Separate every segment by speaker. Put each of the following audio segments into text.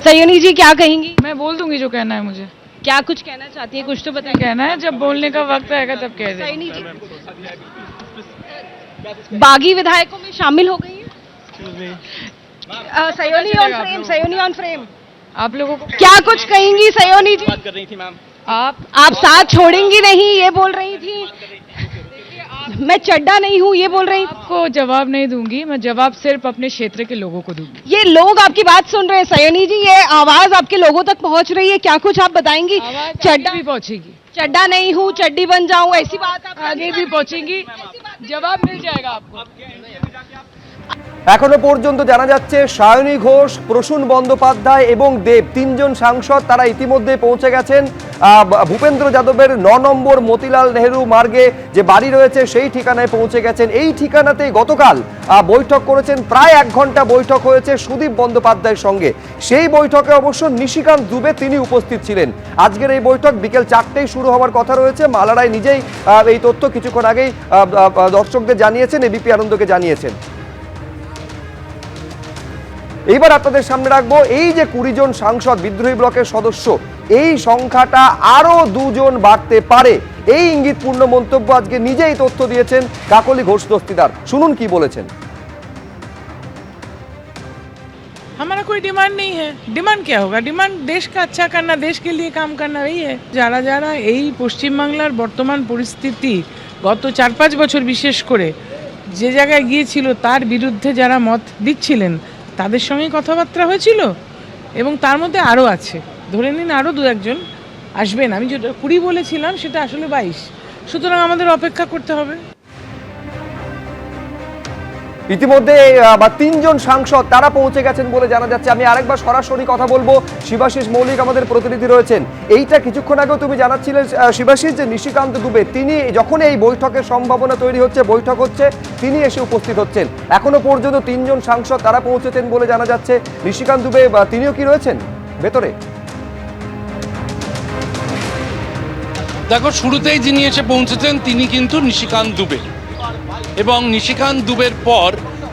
Speaker 1: सयोनी जी क्या कहेंगी?
Speaker 2: मैं बोल दूंगी जो कहना है मुझे।
Speaker 1: क्या कुछ कहना चाहती है, कुछ तो बताइए।
Speaker 2: कहना है, जब बोलने का वक्त आएगा तब कह देंगे।
Speaker 1: सयोनी जी बागी विधायकों में शामिल हो गई हैं? Sayoni on frame, Sayoni on frame.
Speaker 2: आप लोगों को
Speaker 1: क्या कुछ कहेंगी सयोनी जी?
Speaker 3: बात कर रही थी मैम।
Speaker 1: आप साथ छोड़ेंगी नहीं ये बोल रही थी। मैं चड्डा नहीं हूँ ये बोल रही थी।
Speaker 2: आपको जवाब नहीं दूंगी, मैं जवाब सिर्फ अपने क्षेत्र के लोगों को दूंगी।
Speaker 1: ये लोग आपकी बात सुन रहे हैं सयोनी जी, ये आवाज आपके लोगों तक पहुंच रही है, क्या कुछ आप बताएंगी?
Speaker 2: चड्डा भी पहुंचेगी,
Speaker 1: चड्डा नहीं हूँ चड्डी बन जाऊं ऐसी बात आप
Speaker 2: आगे भी पहुंचेंगी, जवाब मिल जाएगा आपको।
Speaker 4: এখনো পর্যন্ত জানা যাচ্ছে সায়নী ঘোষ, প্রসূন বন্দ্যোপাধ্যায় এবং দেব তিনজন সাংসদ তারা ইতিমধ্যে পৌঁছে গেছেন ভূপেন্দ্র যাদবের ৯ নম্বর মতিলাল নেহেরু মার্গে যে বাড়ি রয়েছে সেই ঠিকানায় পৌঁছে গেছেন। এই ঠিকানাতেই গতকাল বৈঠক করেছেন, প্রায় ১ ঘন্টা বৈঠক হয়েছে সুদীপ বন্দ্যোপাধ্যায়ের সঙ্গে। সেই বৈঠকে অবশ্য নিশিকান্ত দুবে তিনি উপস্থিত ছিলেন। আজকের এই বৈঠক বিকেল ৪টেই শুরু হওয়ার কথা রয়েছে। মালা রায় নিজেই এই তথ্য কিছুক্ষণ আগেই দর্শকদের জানিয়েছেন, এবিপি আনন্দকে জানিয়েছেন। এইবার আপনাদের সামনে রাখবো এই যে ২০ জন সাংসদ বিদ্রোহী ব্লকের সদস্য, এই সংখ্যাটা আরো ২ জন বাড়তে পারে, এই ইঙ্গিতপূর্ণ মন্তব্য আজকে নিজেই তথ্য দিয়েছেন কাকলি ঘোষ দস্তিদার। শুনুন কি বলেছেন।
Speaker 2: हमारा कोई डिमांड नहीं है। डिमांड क्या होगा? डिमांड देश का अच्छा करना, देश के लिए काम करना, वही है। যারা যারা এই পশ্চিমবাংলার বর্তমান পরিস্থিতি গত ৪-৫ বছর বিশেষ করে যে জায়গায় গিয়েছিল তার বিরুদ্ধে যারা মত দিচ্ছিলেন তাদের সঙ্গে কথাবার্তা হয়েছিল, এবং তার মধ্যে আরও আছে, ধরে নিন আরও ২-১ জন আসবেন। আমি যেটা ২০ বলেছিলাম সেটা আসলে ২২, সুতরাং আমাদের অপেক্ষা করতে হবে।
Speaker 4: ইতিমধ্যে ৩ জন সাংসদ তারা পৌঁছে গেছেন বলে জানা যাচ্ছে। আমি আরেকবার সরাসরি কথা বলবো, শিবাশিস মৌলিক আমাদের প্রতিনিধি রয়েছেন। এইটা কিছুক্ষণ আগেও তুমি জানাচ্ছিলে শিবাশিস যে নিশিকান্ত দুবে তিনি যখন এই বৈঠকের সম্ভাবনা তৈরি হচ্ছে, বৈঠক হচ্ছে, তিনি এসে উপস্থিত হচ্ছেন। এখনো পর্যন্ত ৩ জন সাংসদ তারা পৌঁছেছেন বলে জানা যাচ্ছে। নিশিকান্ত দুবে তিনিও কি রয়েছেন ভেতরে?
Speaker 5: দেখো, শুরুতেই যিনি এসে পৌঁছেছেন তিনি কিন্তু নিশিকান্ত দুবে, এবং নিশিকান্ত দুবের পর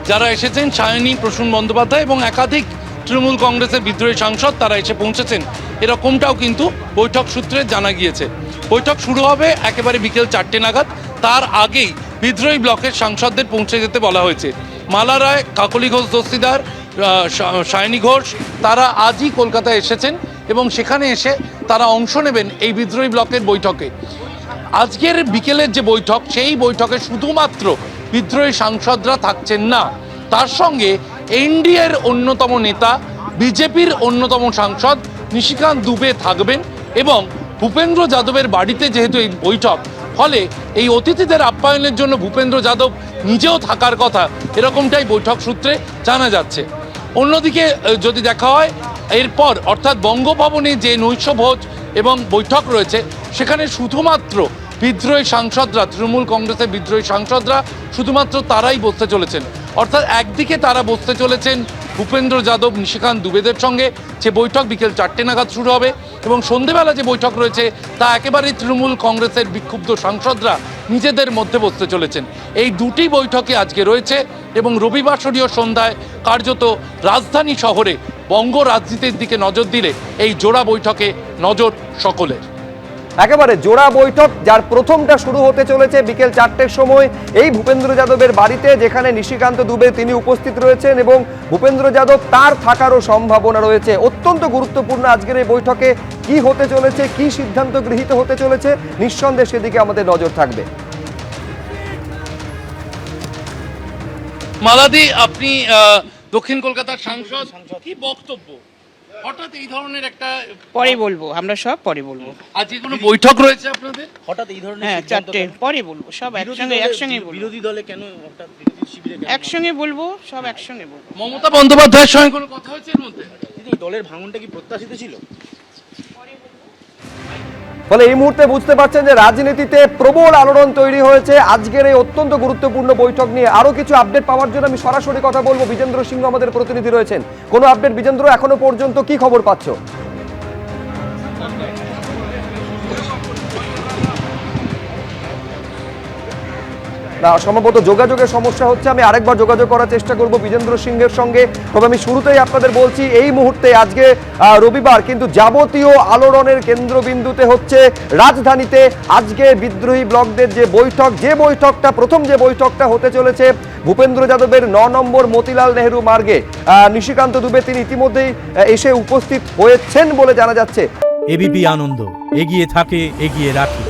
Speaker 5: যারা এসেছেন সায়নী, প্রসূন বন্দ্যোপাধ্যায় এবং একাধিক তৃণমূল কংগ্রেসের বিদ্রোহী সাংসদ তারা এসে পৌঁছেছেন, এরকমটাও কিন্তু বৈঠক সূত্রে জানা গিয়েছে। বৈঠক শুরু হবে একেবারে বিকেল ৪টে নাগাদ, তার আগেই বিদ্রোহী ব্লকের সাংসদদের পৌঁছে যেতে বলা হয়েছে। মালা রায়, কাকলি ঘোষ দস্তিদার, সায়নী ঘোষ তারা আজই কলকাতায় এসেছেন এবং সেখানে এসে তারা অংশ নেবেন এই বিদ্রোহী ব্লকের বৈঠকে। আজকের বিকেলের যে বৈঠক, সেই বৈঠকে শুধুমাত্র বিদ্রোহী সাংসদরা থাকছেন না, তার সঙ্গে এনডিএর অন্যতম নেতা, বিজেপির অন্যতম সাংসদ নিশিকান্ত দুবে থাকবেন, এবং ভূপেন্দ্র যাদবের বাড়িতে যেহেতু এই বৈঠক, ফলে এই অতিথিদের আপ্যায়নের জন্য ভূপেন্দ্র যাদব নিজেও থাকার কথা, এরকমটাই বৈঠক সূত্রে জানা যাচ্ছে। অন্যদিকে যদি দেখা হয় এরপর অর্থাৎ বঙ্গভবনে যে নৈশভোজ এবং বৈঠক রয়েছে, সেখানে শুধুমাত্র বিদ্রোহী সাংসদরা, তৃণমূল কংগ্রেসের বিদ্রোহী সাংসদরা শুধুমাত্র তারাই বসতে চলেছেন। অর্থাৎ একদিকে তারা বসতে চলেছেন ভূপেন্দ্র যাদব, নিশিকান্ত দুবেদের সঙ্গে, যে বৈঠক বিকেল ৪টে নাগাদ শুরু হবে, এবং সন্ধেবেলা যে বৈঠক রয়েছে তা একেবারেই তৃণমূল কংগ্রেসের বিক্ষুব্ধ সাংসদরা নিজেদের মধ্যে বসতে চলেছেন। এই দুটি বৈঠকে আজকে রয়েছে, এবং রবিবাসরীয় সন্ধ্যায় কার্যত রাজধানী শহরে বঙ্গ রাজনীতির দিকে নজর দিলে এই জোড়া বৈঠকে নজর সকলের।
Speaker 4: একেবারে জোড়া বৈঠক, যার প্রথমটা শুরু হতে চলেছে বিকেল ৪টের সময় এই ভূপেন্দ্র যাদবের বাড়িতে, যেখানে নিশিকান্ত দুবে তিনি উপস্থিত রয়েছেন এবং ভূপেন্দ্র যাদব তার থাকারও সম্ভাবনা রয়েছে। অত্যন্ত গুরুত্বপূর্ণ আজকের এই বৈঠকে কি হতে চলেছে, কি সিদ্ধান্ত গৃহীত হতে চলেছে, নিঃসন্দেহে সেদিকে আমাদের নজর থাকবে।
Speaker 5: মালাদি, আপনি দক্ষিণ কলকাতার সাংসদ, কি বক্তব্য? হঠাৎ এই ধরনের একটা,
Speaker 6: পরে বলবো, আমরা সব পরে বলবো।
Speaker 5: আজকে কোনো বৈঠক রয়েছে আপনাদের?
Speaker 3: হঠাৎ এই ধরনের
Speaker 6: হ্যাঁ,
Speaker 3: সিদ্ধান্ত
Speaker 6: ৪টে
Speaker 3: কেন?
Speaker 6: পরে বলবো, সব একসঙ্গে বলবো।
Speaker 3: বিরোধী দলে কেন হঠাৎ, বিরোধী শিবিরে কেন?
Speaker 6: একসঙ্গে বলবো, সব একসঙ্গে বলবো।
Speaker 5: মমতা বন্দ্যোপাধ্যায়ের সঙ্গে কোনো কথা হয়েছে এর মধ্যে?
Speaker 3: দিদি, দলের ভাঙনটা কি প্রত্যাশিত ছিল?
Speaker 4: ফলে এই মুহূর্তে বুঝতে পারছেন যে রাজনীতিতে প্রবল আলোড়ন তৈরি হয়েছে আজকের এই অত্যন্ত গুরুত্বপূর্ণ বৈঠক নিয়ে। আরো কিছু আপডেট পাওয়ার জন্য আমি সরাসরি কথা বলবো, বিজেন্দ্র সিংহ আমাদের প্রতিনিধি রয়েছেন। কোনো আপডেট বিজেন্দ্র, এখনো পর্যন্ত কি খবর পাচ্ছ? সম্ভবত যোগাযোগের সমস্যা হচ্ছে। আমি আরেকবার যোগাযোগ করার চেষ্টা করব বিজেন্দ্র সিংহের সঙ্গে। তবে আমি শুরুতেই আপনাদের বলছি এই মুহূর্তে আজকে রবিবার কিন্তু যাবতীয় আলোড়নের কেন্দ্রবিন্দুতে হচ্ছে রাজধানীতে আজকে বিদ্রোহী ব্লকদের যে বৈঠকটা প্রথম যে বৈঠকটা হতে চলেছে ভূপেন্দ্র যাদবের 9 নম্বর মতিলাল নেহেরু মার্গে। নিশিকান্ত দুবে তিনি ইতিমধ্যেই এসে উপস্থিত হয়েছেন বলে জানা যাচ্ছে।
Speaker 7: এবিপি আনন্দ, এগিয়ে থাকে, এগিয়ে রাখে।